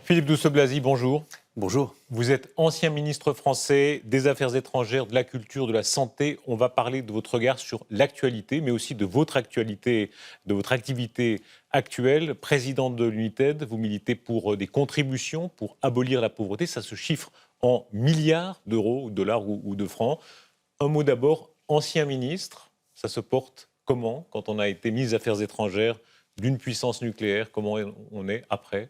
Philippe Douste-Blazy, bonjour. Bonjour. Vous êtes ancien ministre français des Affaires étrangères, de la culture, de la santé. On va parler de votre regard sur l'actualité, mais aussi de votre actualité, de votre activité actuelle. Présidente de l'UNITED, vous militez pour des contributions pour abolir la pauvreté. Ça se chiffre en milliards d'euros, dollars ou de francs. Un mot d'abord, ancien ministre, ça se porte comment quand on a été ministre des Affaires étrangères d'une puissance nucléaire? Comment on est après?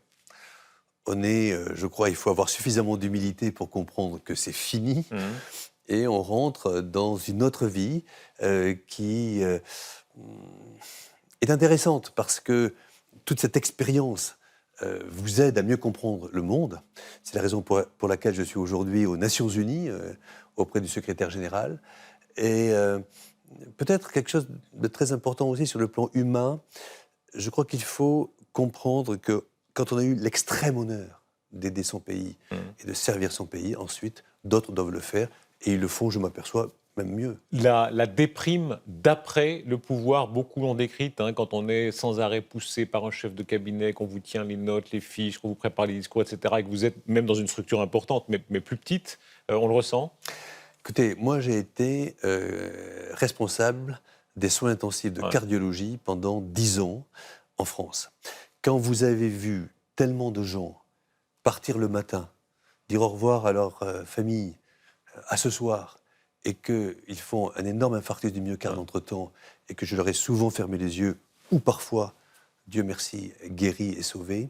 On est, je crois, il faut avoir suffisamment d'humilité pour comprendre que c'est fini. Et on rentre dans une autre vie qui est intéressante parce que toute cette expérience vous aide à mieux comprendre le monde. C'est la raison pour laquelle je suis aujourd'hui aux Nations Unies, auprès du secrétaire général. Et peut-être quelque chose de très important aussi sur le plan humain. Je crois qu'il faut comprendre que quand on a eu l'extrême honneur d'aider son pays et de servir son pays, ensuite, d'autres doivent le faire. Et ils le font, je m'aperçois, même mieux. La déprime d'après le pouvoir, beaucoup l'ont décrite, quand on est sans arrêt poussé par un chef de cabinet, qu'on vous tient les notes, les fiches, qu'on vous prépare les discours, etc., et que vous êtes même dans une structure importante, mais plus petite, on le ressent? Écoutez, moi j'ai été responsable des soins intensifs de cardiologie pendant 10 ans en France. Quand vous avez vu tellement de gens partir le matin, dire au revoir à leur famille, à ce soir, et qu'ils font un énorme infarctus du myocarde entre-temps, et que je leur ai souvent fermé les yeux, ou parfois, Dieu merci, guéri et sauvé,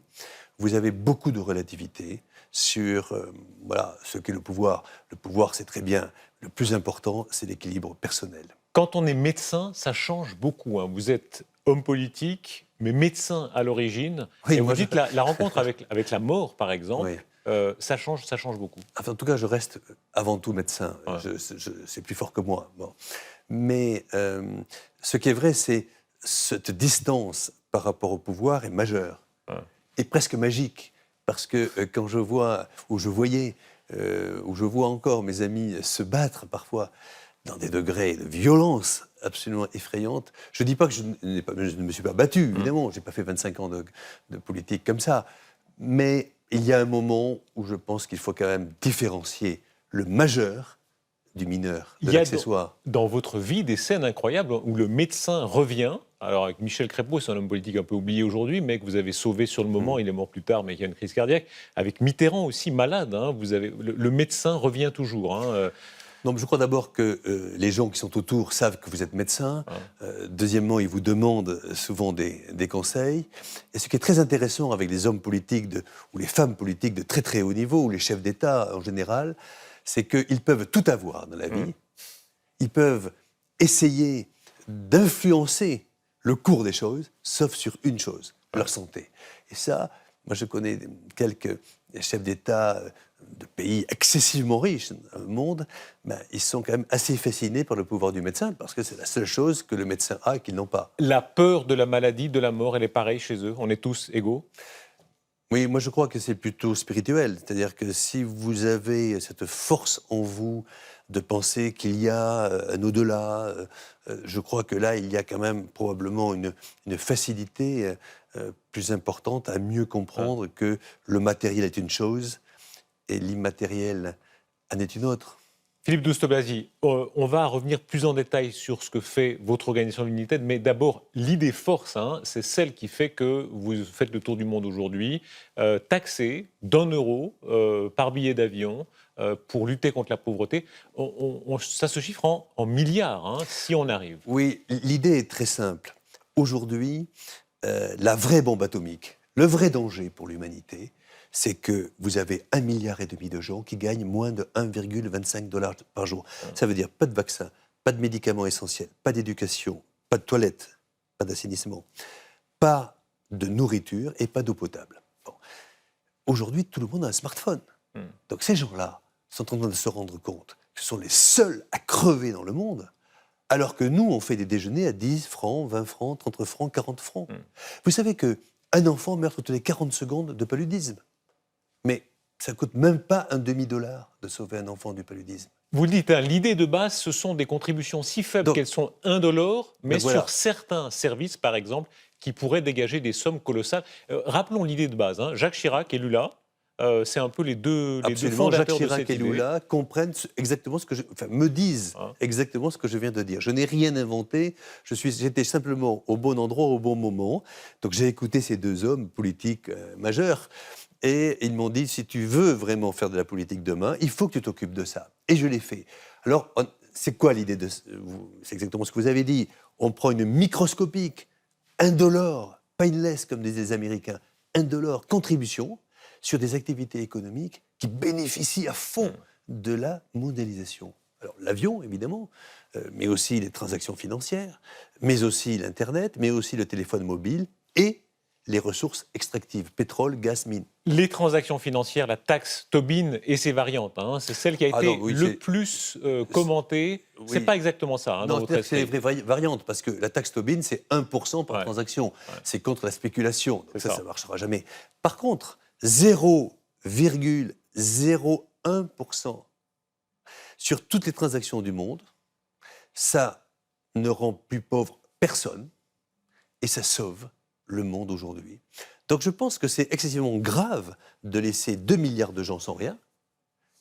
vous avez beaucoup de relativité sur ce qu'est le pouvoir. Le pouvoir, c'est très bien. Le plus important, c'est l'équilibre personnel. Quand on est médecin, ça change beaucoup. Vous êtes homme politique, mais médecin à l'origine. Oui, et vous dites la rencontre avec la mort, par exemple, ça change beaucoup. Enfin, en tout cas, je reste avant tout médecin. C'est plus fort que moi. Bon. Mais ce qui est vrai, c'est cette distance par rapport au pouvoir est majeure. Et presque magique. Parce que quand je vois, ou je voyais, ou je vois encore mes amis se battre parfois dans des degrés de violence absolument effrayantes, je ne dis pas que je ne me suis pas battu, évidemment, je n'ai pas fait 25 ans de politique comme ça, mais il y a un moment où je pense qu'il faut quand même différencier le majeur du mineur, de l'accessoire. Dans votre vie, des scènes incroyables où le médecin revient. Alors avec Michel Crépeau, c'est un homme politique un peu oublié aujourd'hui, mais que vous avez sauvé sur le moment, il est mort plus tard, mais il y a une crise cardiaque. Avec Mitterrand aussi, malade, le médecin revient toujours. Non, mais je crois d'abord que les gens qui sont autour savent que vous êtes médecin. Deuxièmement, ils vous demandent souvent des conseils. Et ce qui est très intéressant avec les hommes politiques ou les femmes politiques de très très haut niveau, ou les chefs d'État en général, c'est qu'ils peuvent tout avoir dans la vie. Ils peuvent essayer d'influencer le cours des choses, sauf sur une chose, leur santé. Et ça, moi je connais quelques chefs d'État de pays excessivement riches dans le monde, ils sont quand même assez fascinés par le pouvoir du médecin, parce que c'est la seule chose que le médecin a et qu'ils n'ont pas. La peur de la maladie, de la mort, elle est pareille chez eux? On est tous égaux? Oui, moi je crois que c'est plutôt spirituel. C'est-à-dire que si vous avez cette force en vous de penser qu'il y a un au-delà, je crois que là, il y a quand même probablement une facilité plus importante à mieux comprendre que le matériel est une chose et l'immatériel en est une autre. Philippe Douste-Blazy, on va revenir plus en détail sur ce que fait votre organisation l'UNITED, mais d'abord, l'idée force, c'est celle qui fait que vous faites le tour du monde aujourd'hui, taxé d'1 € par billet d'avion pour lutter contre la pauvreté. Ça se chiffre en milliards, si on arrive. Oui, l'idée est très simple. Aujourd'hui, la vraie bombe atomique, le vrai danger pour l'humanité, c'est que vous avez 1,5 milliard de gens qui gagnent moins de 1,25 $ par jour. Ça veut dire pas de vaccins, pas de médicaments essentiels, pas d'éducation, pas de toilettes, pas d'assainissement, pas de nourriture et pas d'eau potable. Bon. Aujourd'hui, tout le monde a un smartphone. Donc ces gens-là sont en train de se rendre compte que ce sont les seuls à crever dans le monde, alors que nous, on fait des déjeuners à 10 francs, 20 francs, 30 francs, 40 francs. Vous savez qu'un enfant meurt toutes les 40 secondes de paludisme. Mais ça ne coûte même pas $0,50 de sauver un enfant du paludisme. Vous le dites, l'idée de base, ce sont des contributions si faibles qu'elles sont indolores, mais sur certains services, par exemple, qui pourraient dégager des sommes colossales. Rappelons l'idée de base. Jacques Chirac, élu là, c'est un peu les deux Absolument, Jacques fondateurs de Chirac cette et idée. Lula comprennent exactement me disent Hein. exactement ce que je viens de dire. Je n'ai rien inventé, j'étais simplement au bon endroit au bon moment. Donc j'ai écouté ces deux hommes politiques majeurs et ils m'ont dit, si tu veux vraiment faire de la politique demain, il faut que tu t'occupes de ça. Et je l'ai fait. Alors, c'est quoi l'idée de... C'est exactement ce que vous avez dit. On prend une microscopique, indolore, painless, comme disaient les Américains, indolore contribution sur des activités économiques qui bénéficient à fond de la mondialisation. Alors l'avion, évidemment, mais aussi les transactions financières, mais aussi l'Internet, mais aussi le téléphone mobile et les ressources extractives, pétrole, gaz, mine. Les transactions financières, la taxe Tobin et ses variantes, hein, c'est celle qui a été le plus commentée. Oui. C'est pas exactement ça, dans votre c'est les vraies variantes, parce que la taxe Tobin, c'est 1% par transaction. Ouais. C'est contre la spéculation, donc ça ne marchera jamais. Par contre, 0,01% sur toutes les transactions du monde, ça ne rend plus pauvre personne et ça sauve le monde aujourd'hui. Donc je pense que c'est excessivement grave de laisser 2 milliards de gens sans rien,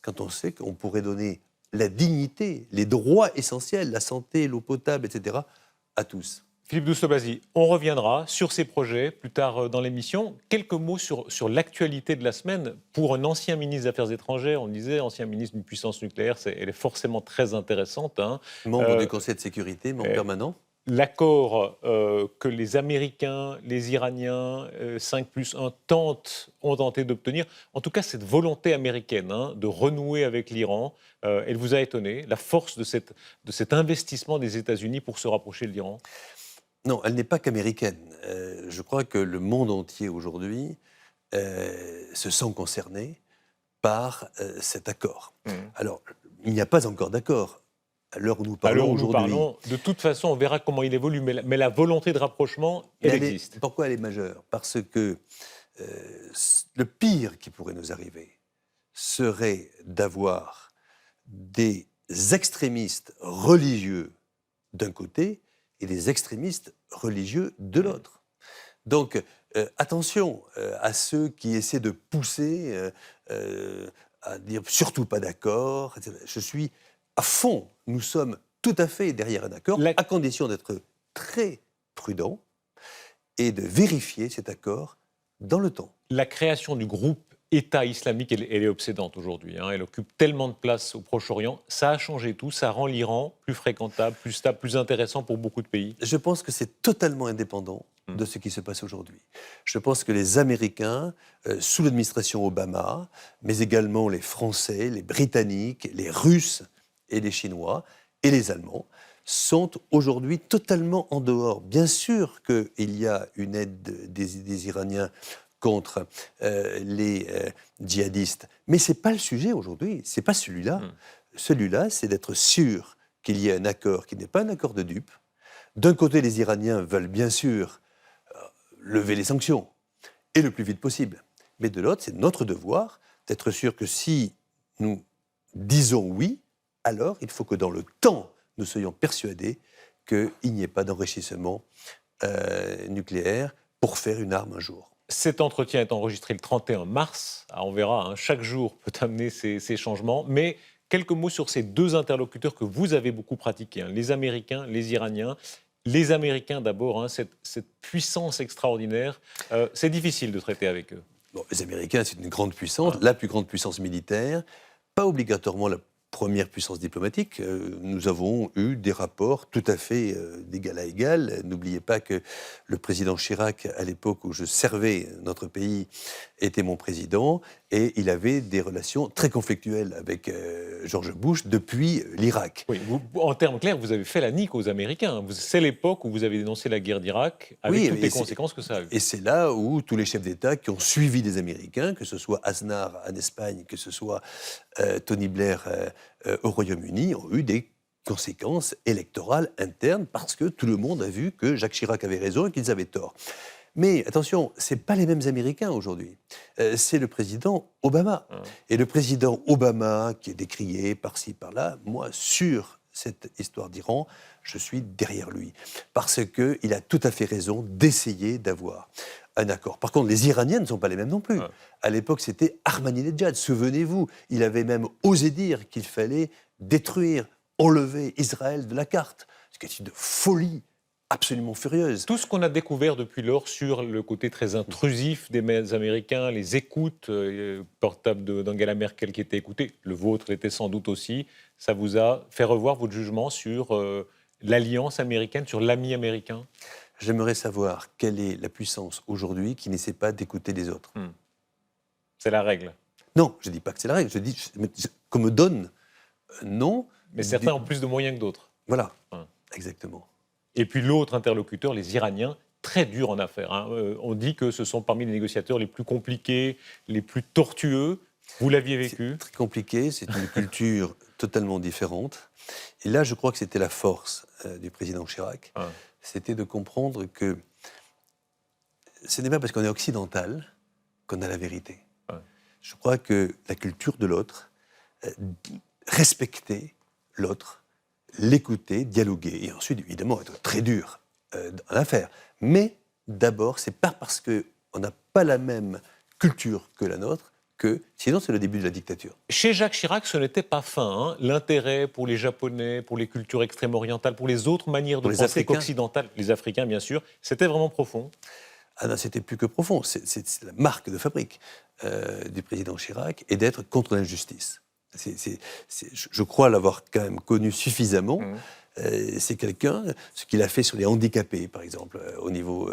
quand on sait qu'on pourrait donner la dignité, les droits essentiels, la santé, l'eau potable, etc., à tous. Philippe Douste-Blazy, on reviendra sur ces projets plus tard dans l'émission. Quelques mots sur l'actualité de la semaine. Pour un ancien ministre des Affaires étrangères, on le disait, ancien ministre d'une puissance nucléaire, elle est forcément très intéressante. Hein. Membre du Conseil de sécurité, membre permanent. L'accord que les Américains, les Iraniens, 5+1, ont tenté d'obtenir, en tout cas cette volonté américaine de renouer avec l'Iran, elle vous a étonné, la force de cet investissement des États-Unis pour se rapprocher de l'Iran? Non, elle n'est pas qu'américaine. Je crois que le monde entier aujourd'hui se sent concerné par cet accord. Alors, il n'y a pas encore d'accord. À l'heure où nous parlons aujourd'hui. De toute façon, on verra comment il évolue, mais la volonté de rapprochement, elle existe. Pourquoi elle est majeure? Parce que le pire qui pourrait nous arriver serait d'avoir des extrémistes religieux d'un côté et des extrémistes religieux de l'autre. Donc, attention à ceux qui essaient de pousser à dire surtout pas d'accord, etc. Je suis à fond, nous sommes tout à fait derrière un accord, à condition d'être très prudent et de vérifier cet accord dans le temps. La création du groupe État islamique, elle est obsédante aujourd'hui. Elle occupe tellement de place au Proche-Orient. Ça a changé tout, ça rend l'Iran plus fréquentable, plus stable, plus intéressant pour beaucoup de pays. Je pense que c'est totalement indépendant de ce qui se passe aujourd'hui. Je pense que les Américains, sous l'administration Obama, mais également les Français, les Britanniques, les Russes et les Chinois et les Allemands, sont aujourd'hui totalement en dehors. Bien sûr qu'il y a une aide des Iraniens contre les djihadistes, mais ce n'est pas le sujet aujourd'hui, ce n'est pas celui-là. Celui-là, c'est d'être sûr qu'il y ait un accord qui n'est pas un accord de dupes. D'un côté, les Iraniens veulent bien sûr lever les sanctions, et le plus vite possible. Mais de l'autre, c'est notre devoir d'être sûr que si nous disons oui, alors il faut que dans le temps, nous soyons persuadés qu'il n'y ait pas d'enrichissement nucléaire pour faire une arme un jour. Cet entretien est enregistré le 31 mars. On verra, chaque jour peut amener ces changements. Mais quelques mots sur ces deux interlocuteurs que vous avez beaucoup pratiqués, les Américains, les Iraniens. Les Américains d'abord, cette puissance extraordinaire, c'est difficile de traiter avec eux. Bon, les Américains, c'est une grande puissance, la plus grande puissance militaire, pas obligatoirement la première puissance diplomatique. Nous avons eu des rapports tout à fait d'égal à égal. N'oubliez pas que le président Chirac, à l'époque où je servais notre pays, était mon président et il avait des relations très conflictuelles avec George Bush depuis l'Irak. Oui, en termes clairs, vous avez fait la nique aux Américains. C'est l'époque où vous avez dénoncé la guerre d'Irak avec toutes les conséquences que ça a eu. Et c'est là où tous les chefs d'État qui ont suivi les Américains, que ce soit Aznar en Espagne, que ce soit Tony Blair au Royaume-Uni, ont eu des conséquences électorales internes parce que tout le monde a vu que Jacques Chirac avait raison et qu'ils avaient tort. Mais attention, ce n'est pas les mêmes Américains aujourd'hui. C'est le président Obama. Et le président Obama, qui est décrié par-ci, par-là, moi, sur cette histoire d'Iran, je suis derrière lui. Parce qu'il a tout à fait raison d'essayer d'avoir un accord. Par contre, les Iraniens ne sont pas les mêmes non plus. Ouais. À l'époque, c'était Ahmadinejad, souvenez-vous. Il avait même osé dire qu'il fallait détruire, enlever Israël de la carte. Ce qui est une folie absolument furieuse. Tout ce qu'on a découvert depuis lors sur le côté très intrusif des Américains, les écoutes portables d'Angela Merkel qui étaient écoutées, le vôtre l'était sans doute aussi, ça vous a fait revoir votre jugement sur l'alliance américaine, sur l'ami américain? J'aimerais savoir quelle est la puissance aujourd'hui qui n'essaie pas d'écouter les autres. C'est la règle. Non, je ne dis pas que c'est la règle, je dis qu'on me donne un nom. Mais certains ont plus de moyens que d'autres. Voilà, Ouais. exactement. Et puis l'autre interlocuteur, les Iraniens, très durs en affaires. Hein. On dit que ce sont parmi les négociateurs les plus compliqués, les plus tortueux. Vous l'aviez vécu? C'est très compliqué, c'est une culture totalement différente. Et là, je crois que c'était la force du président Chirac. Ouais. C'était de comprendre que ce n'est pas parce qu'on est occidental qu'on a la vérité. Ouais. Je crois que la culture de l'autre, respecter l'autre, l'écouter, dialoguer, et ensuite, évidemment, être très dur dans l'affaire. Mais d'abord, c'est pas parce qu'on n'a pas la même culture que la nôtre que, sinon, c'est le début de la dictature. Chez Jacques Chirac, ce n'était pas fin. Hein. L'intérêt pour les Japonais, pour les cultures extrême-orientales, pour les autres manières de Pour les penser Africains. qu'occidentales, les Africains bien sûr, c'était vraiment profond. Ah non, c'était plus que profond. C'est la marque de fabrique du président Chirac et d'être contre l'injustice. Je crois l'avoir quand même connu suffisamment. C'est quelqu'un, ce qu'il a fait sur les handicapés, par exemple, au niveau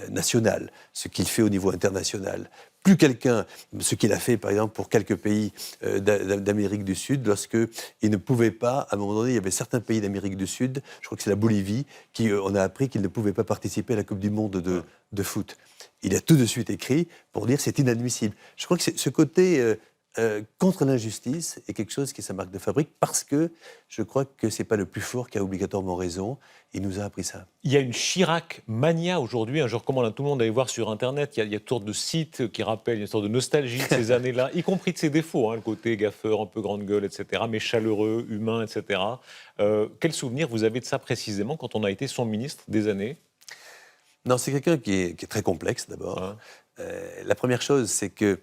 national, ce qu'il fait au niveau international. Plus quelqu'un, ce qu'il a fait, par exemple, pour quelques pays d'Amérique du Sud, lorsqu'il ne pouvait pas, à un moment donné, il y avait certains pays d'Amérique du Sud, je crois que c'est la Bolivie, qui on a appris qu'ils ne pouvaient pas participer à la Coupe du Monde de foot. Il a tout de suite écrit pour dire que c'est inadmissible. Je crois que ce côté contre l'injustice est quelque chose qui est sa marque de fabrique, parce que je crois que ce n'est pas le plus fort qui a obligatoirement raison. Il nous a appris ça. Il y a une Chirac mania aujourd'hui. Je recommande à tout le monde d'aller voir sur Internet. Il y a toutes sortes de sites qui rappellent une sorte de nostalgie de ces années-là, y compris de ses défauts, hein, le côté gaffeur, un peu grande gueule, etc., mais chaleureux, humain, etc. Quel souvenir vous avez de ça précisément quand on a été son ministre des années? Non, c'est quelqu'un qui est très complexe, d'abord. Ouais. La première chose, c'est que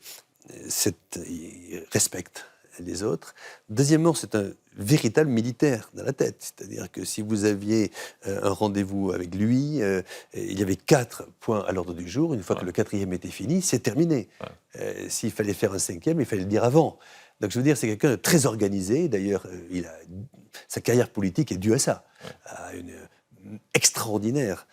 il respecte les autres. Deuxièmement, c'est un véritable militaire dans la tête. C'est-à-dire que si vous aviez un rendez-vous avec lui, il y avait 4 points à l'ordre du jour. Une fois que le 4e était fini, c'est terminé. S'il fallait faire un 5e, il fallait le dire avant. Donc je veux dire, c'est quelqu'un de très organisé. D'ailleurs, sa carrière politique est due à ça, à une extraordinaire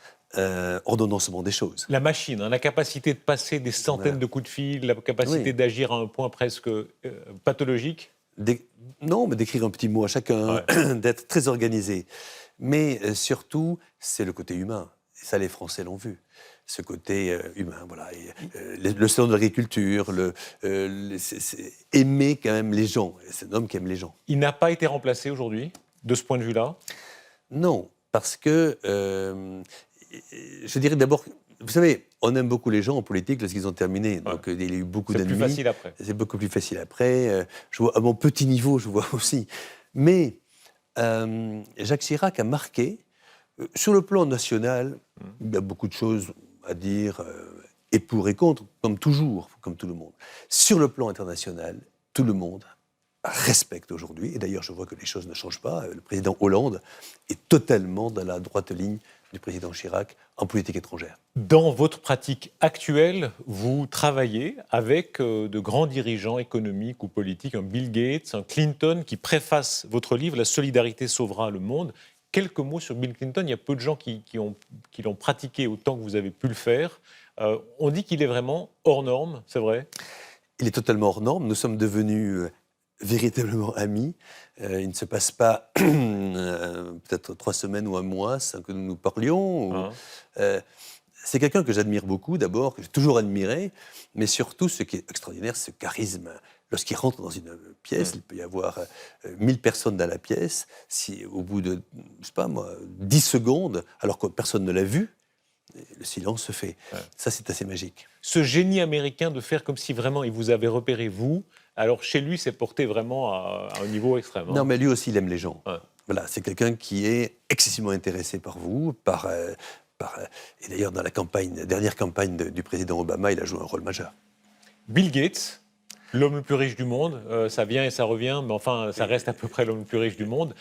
ordonnancement des choses. La machine, hein, la capacité de passer des centaines de coups de fil, la capacité d'agir à un point presque pathologique. Non, mais d'écrire un petit mot à chacun, d'être très organisé. Mais surtout, c'est le côté humain. Et ça, les Français l'ont vu. Ce côté humain, voilà. Le salon de l'agriculture, aimer quand même les gens. C'est un homme qui aime les gens. Il n'a pas été remplacé aujourd'hui, de ce point de vue-là? Non, parce que, je dirais d'abord, vous savez, on aime beaucoup les gens en politique lorsqu'ils ont terminé. Donc il y a eu beaucoup d'ennemis. C'est plus facile après. C'est beaucoup plus facile après. Je vois, à mon petit niveau, je vois aussi. Mais Jacques Chirac a marqué, sur le plan national, il y a beaucoup de choses à dire, et pour et contre, comme toujours, comme tout le monde. Sur le plan international, tout le monde respecte aujourd'hui, et d'ailleurs je vois que les choses ne changent pas, le président Hollande est totalement dans la droite ligne du président Chirac en politique étrangère. Dans votre pratique actuelle, vous travaillez avec de grands dirigeants économiques ou politiques, un Bill Gates, un Clinton, qui préface votre livre « La solidarité sauvera le monde ». Quelques mots sur Bill Clinton. Il y a peu de gens qui l'ont pratiqué autant que vous avez pu le faire. On dit qu'il est vraiment hors norme, c'est vrai? Il est totalement hors norme. Nous sommes devenus véritablement amis. Il ne se passe pas peut-être 3 semaines ou un mois sans que nous nous parlions. C'est quelqu'un que j'admire beaucoup, d'abord, que j'ai toujours admiré, mais surtout, ce qui est extraordinaire, c'est ce charisme. Lorsqu'il rentre dans une pièce, il peut y avoir 1000 personnes dans la pièce. Si au bout de, je sais pas moi, 10 secondes, alors que personne ne l'a vu, le silence se fait. Ça, c'est assez magique. Ce génie américain de faire comme si vraiment il vous avait repéré, vous, alors chez lui, c'est porté vraiment à un niveau extrême. Non, mais lui aussi, il aime les gens. Voilà, c'est quelqu'un qui est excessivement intéressé par vous, et d'ailleurs dans la dernière campagne du président Obama, il a joué un rôle majeur. Bill Gates, l'homme le plus riche du monde, ça vient et ça revient, mais enfin, ça reste à peu près l'homme le plus riche du monde.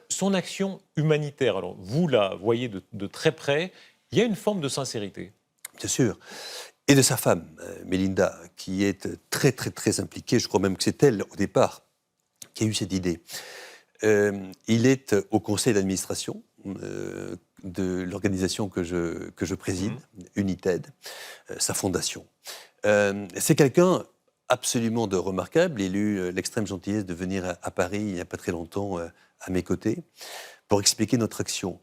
Son action humanitaire, alors vous la voyez de très près, il y a une forme de sincérité. Bien sûr. Et de sa femme, Melinda, qui est très, très, très impliquée. Je crois même que c'est elle, au départ, qui a eu cette idée. Il est au conseil d'administration de l'organisation que je préside, United, sa fondation. C'est quelqu'un absolument de remarquable. Il a eu l'extrême gentillesse de venir à Paris il n'y a pas très longtemps à mes côtés pour expliquer notre action.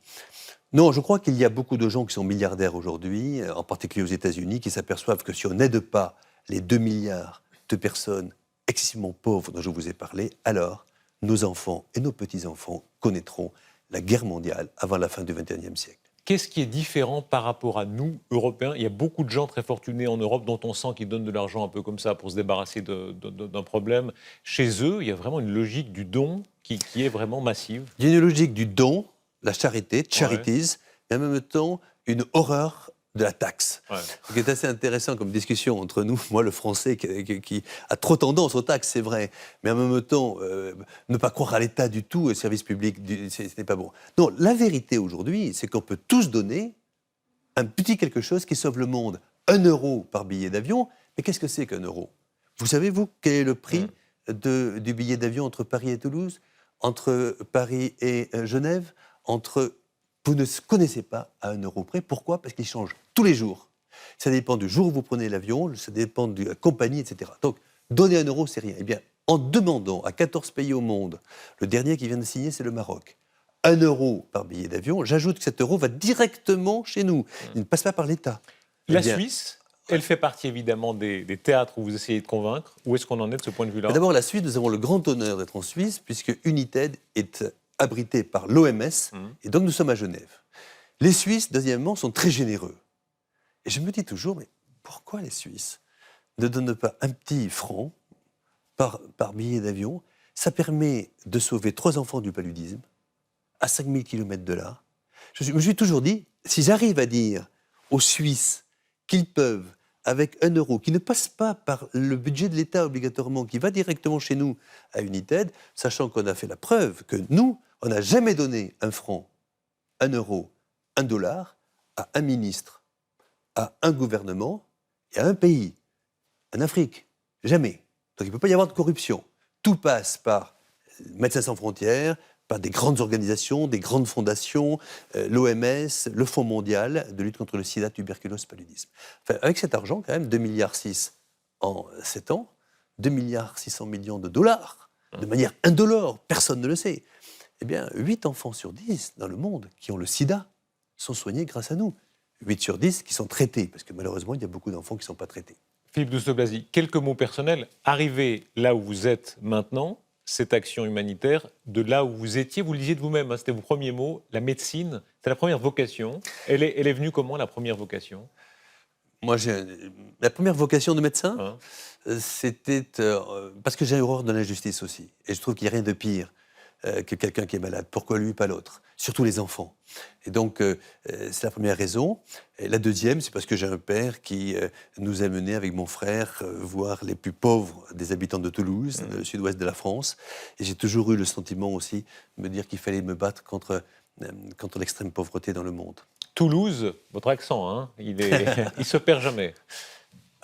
Non, je crois qu'il y a beaucoup de gens qui sont milliardaires aujourd'hui, en particulier aux États-Unis, qui s'aperçoivent que si on n'aide pas les 2 milliards de personnes excessivement pauvres dont je vous ai parlé, alors nos enfants et nos petits-enfants connaîtront la guerre mondiale avant la fin du XXIe siècle. Qu'est-ce qui est différent par rapport à nous, Européens ? Il y a beaucoup de gens très fortunés en Europe dont on sent qu'ils donnent de l'argent un peu comme ça pour se débarrasser d'un problème. Chez eux, il y a vraiment une logique du don qui est vraiment massive. Il y a une logique du don, la charité, charities, mais en même temps une horreur de la taxe. Ouais. Ce qui est assez intéressant comme discussion entre nous, moi le français qui a trop tendance aux taxes, c'est vrai, mais en même temps ne pas croire à l'État du tout, au service public, ce n'est pas bon. Non, la vérité aujourd'hui, c'est qu'on peut tous donner un petit quelque chose qui sauve le monde. 1 euro par billet d'avion, mais qu'est-ce que c'est qu'1 euro ? Vous savez, vous, quel est le prix du billet d'avion entre Paris et Toulouse, entre Paris et Genève, vous ne connaissez pas à 1 euro près. Pourquoi ? Parce qu'il change tous les jours. Ça dépend du jour où vous prenez l'avion, ça dépend de la compagnie, etc. Donc, donner 1 euro, c'est rien. Eh bien, en demandant à 14 pays au monde, le dernier qui vient de signer, c'est le Maroc, 1 euro par billet d'avion, j'ajoute que cet euro va directement chez nous. Il ne passe pas par l'État. La Suisse, elle fait partie évidemment des théâtres où vous essayez de convaincre. Où est-ce qu'on en est de ce point de vue-là ? D'abord, la Suisse, nous avons le grand honneur d'être en Suisse, puisque United est abrité par l'OMS, et donc nous sommes à Genève. Les Suisses, deuxièmement, sont très généreux. Et je me dis toujours, mais pourquoi les Suisses ne donnent pas un petit franc par billet d'avion ? Ça permet de sauver 3 enfants du paludisme, à 5000 km de là. Je me suis toujours dit, si j'arrive à dire aux Suisses qu'ils peuvent, avec 1 euro, qui ne passe pas par le budget de l'État obligatoirement, qui va directement chez nous à United, sachant qu'on a fait la preuve que nous, on n'a jamais donné 1 franc, 1 euro, 1 dollar à un ministre, à un gouvernement et à un pays, en Afrique. Jamais. Donc il ne peut pas y avoir de corruption. Tout passe par Médecins sans frontières, par des grandes organisations, des grandes fondations, l'OMS, le Fonds mondial de lutte contre le sida, tuberculose, paludisme. Enfin, avec cet argent, quand même, 2,6 milliards en 7 ans, 2,6 milliards de dollars, de manière indolore, personne ne le sait. Eh bien, 8 enfants sur 10 dans le monde qui ont le sida sont soignés grâce à nous. 8 sur 10 qui sont traités, parce que malheureusement, il y a beaucoup d'enfants qui ne sont pas traités. Philippe Douste-Blazy, quelques mots personnels. Arrivé là où vous êtes maintenant, cette action humanitaire, de là où vous étiez, vous le disiez de vous-même, hein, c'était vos premiers mots, la médecine, c'est la première vocation. Elle est venue comment, la première vocation ? Moi, la première vocation de médecin, c'était parce que j'ai horreur de l'injustice aussi. Et je trouve qu'il n'y a rien de pire que quelqu'un qui est malade. Pourquoi lui, pas l'autre ? Surtout les enfants. Et donc, c'est la première raison. Et la deuxième, c'est parce que j'ai un père qui nous a menés avec mon frère voir les plus pauvres des habitants de Toulouse, dans le sud-ouest de la France. Et j'ai toujours eu le sentiment aussi de me dire qu'il fallait me battre contre l'extrême pauvreté dans le monde. Toulouse, votre accent, hein, il se perd jamais.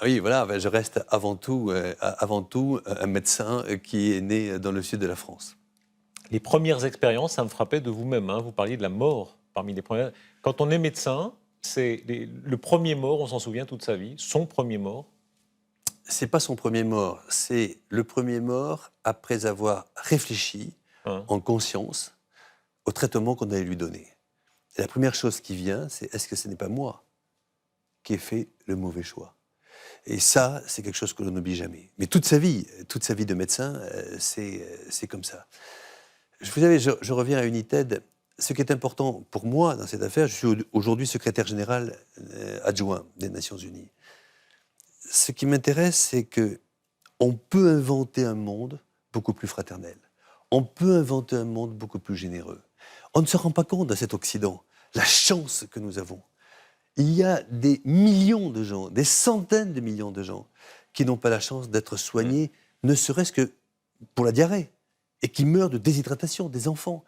Oui, voilà, je reste avant tout un médecin qui est né dans le sud de la France. Les premières expériences, ça me frappait de vous-même. Hein. Vous parliez de la mort parmi les premières. Quand on est médecin, c'est le premier mort, on s'en souvient toute sa vie, son premier mort. C'est pas son premier mort, c'est le premier mort après avoir réfléchi en conscience au traitement qu'on allait lui donner. Et la première chose qui vient, c'est est-ce que ce n'est pas moi qui ai fait le mauvais choix ? Et ça, c'est quelque chose que l'on n'oublie jamais. Mais toute sa vie de médecin, c'est comme ça. Vous savez, je reviens à United. Ce qui est important pour moi dans cette affaire, je suis aujourd'hui secrétaire général adjoint des Nations Unies. Ce qui m'intéresse, c'est qu'on peut inventer un monde beaucoup plus fraternel. On peut inventer un monde beaucoup plus généreux. On ne se rend pas compte dans cet Occident, la chance que nous avons. Il y a des millions de gens, des centaines de millions de gens qui n'ont pas la chance d'être soignés, ne serait-ce que pour la diarrhée, et qui meurent de déshydratation, des enfants.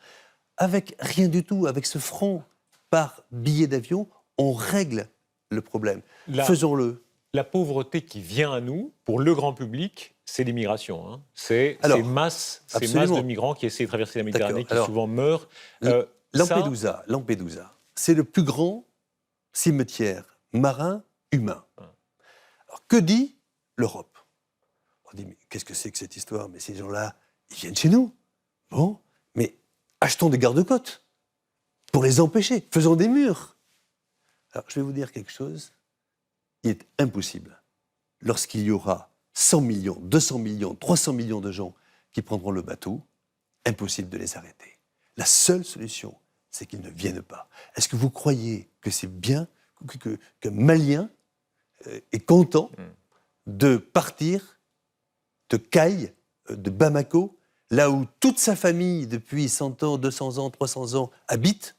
Avec rien du tout, avec ce franc par billet d'avion, on règle le problème. Faisons-le. La pauvreté qui vient à nous, pour le grand public, c'est l'immigration. Hein. C'est ces masses de migrants qui essaient de traverser la Méditerranée, qui souvent meurent. Lampedusa, c'est le plus grand cimetière marin humain. Alors, que dit l'Europe? On dit, mais qu'est-ce que c'est que cette histoire? Mais ces gens-là, ils viennent chez nous. Bon, mais achetons des garde-côtes pour les empêcher. Faisons des murs. Alors, je vais vous dire quelque chose. Il est impossible, lorsqu'il y aura 100 millions, 200 millions, 300 millions de gens qui prendront le bateau, impossible de les arrêter. La seule solution, c'est qu'ils ne viennent pas. Est-ce que vous croyez que c'est bien qu'un Malien est content de partir de Caille, de Bamako, là où toute sa famille, depuis 100 ans, 200 ans, 300 ans, habite,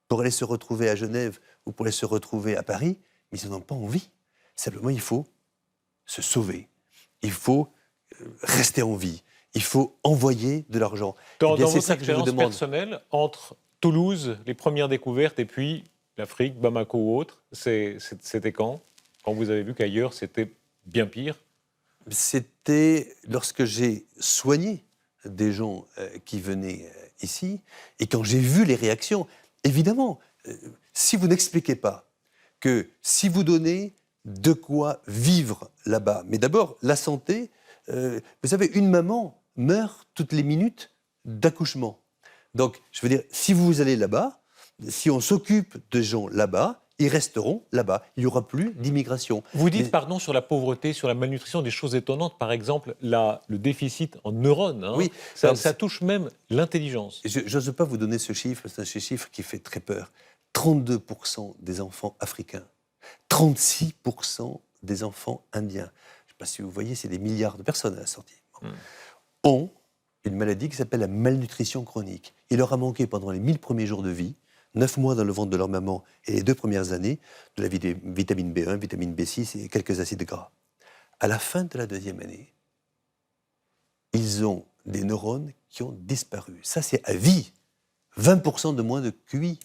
pour aller se retrouver à Genève ou pour aller se retrouver à Paris, mais ils n'en ont pas envie. Simplement, il faut se sauver. Il faut rester en vie. Il faut envoyer de l'argent. Dans votre expérience personnelle, entre Toulouse, les premières découvertes, et puis l'Afrique, Bamako ou autre, c'était quand vous avez vu qu'ailleurs, c'était bien pire? C'était lorsque j'ai soigné des gens qui venaient ici, et quand j'ai vu les réactions. Évidemment, si vous n'expliquez pas que si vous donnez de quoi vivre là-bas, mais d'abord, la santé, vous savez, une maman meurt toutes les minutes d'accouchement. Donc, je veux dire, si vous allez là-bas, si on s'occupe de gens là-bas, ils resteront là-bas. Il n'y aura plus d'immigration. Vous dites, pardon, sur la pauvreté, sur la malnutrition, des choses étonnantes. Par exemple, le déficit en neurones. Hein, oui, ça touche même l'intelligence. Je n'ose pas vous donner ce chiffre, c'est un chiffre qui fait très peur. 32% des enfants africains, 36% des enfants indiens, je ne sais pas si vous voyez, c'est des milliards de personnes à la sortie, ont une maladie qui s'appelle la malnutrition chronique. Il leur a manqué pendant les 1000 premiers jours de vie, 9 mois dans le ventre de leur maman et les 2 premières années, de la vitamine B1, vitamine B6 et quelques acides gras. À la fin de la 2e année, ils ont des neurones qui ont disparu. Ça, c'est à vie. 20% de moins de QI.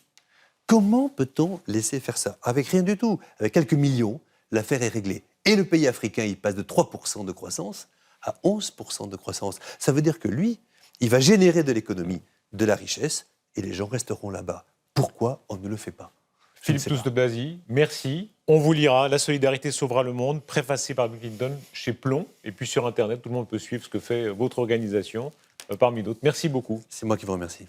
Comment peut-on laisser faire ça? Avec rien du tout. Avec quelques millions, l'affaire est réglée. Et le pays africain, il passe de 3% de croissance à 11% de croissance. Ça veut dire que lui, il va générer de l'économie, de la richesse, et les gens resteront là-bas. Pourquoi on ne le fait pas? Philippe Touste de Blazy, merci. On vous lira La solidarité sauvera le monde, préfacé par Bill Clinton chez Plomb. Et puis sur Internet, tout le monde peut suivre ce que fait votre organisation, parmi d'autres. Merci beaucoup. C'est moi qui vous remercie.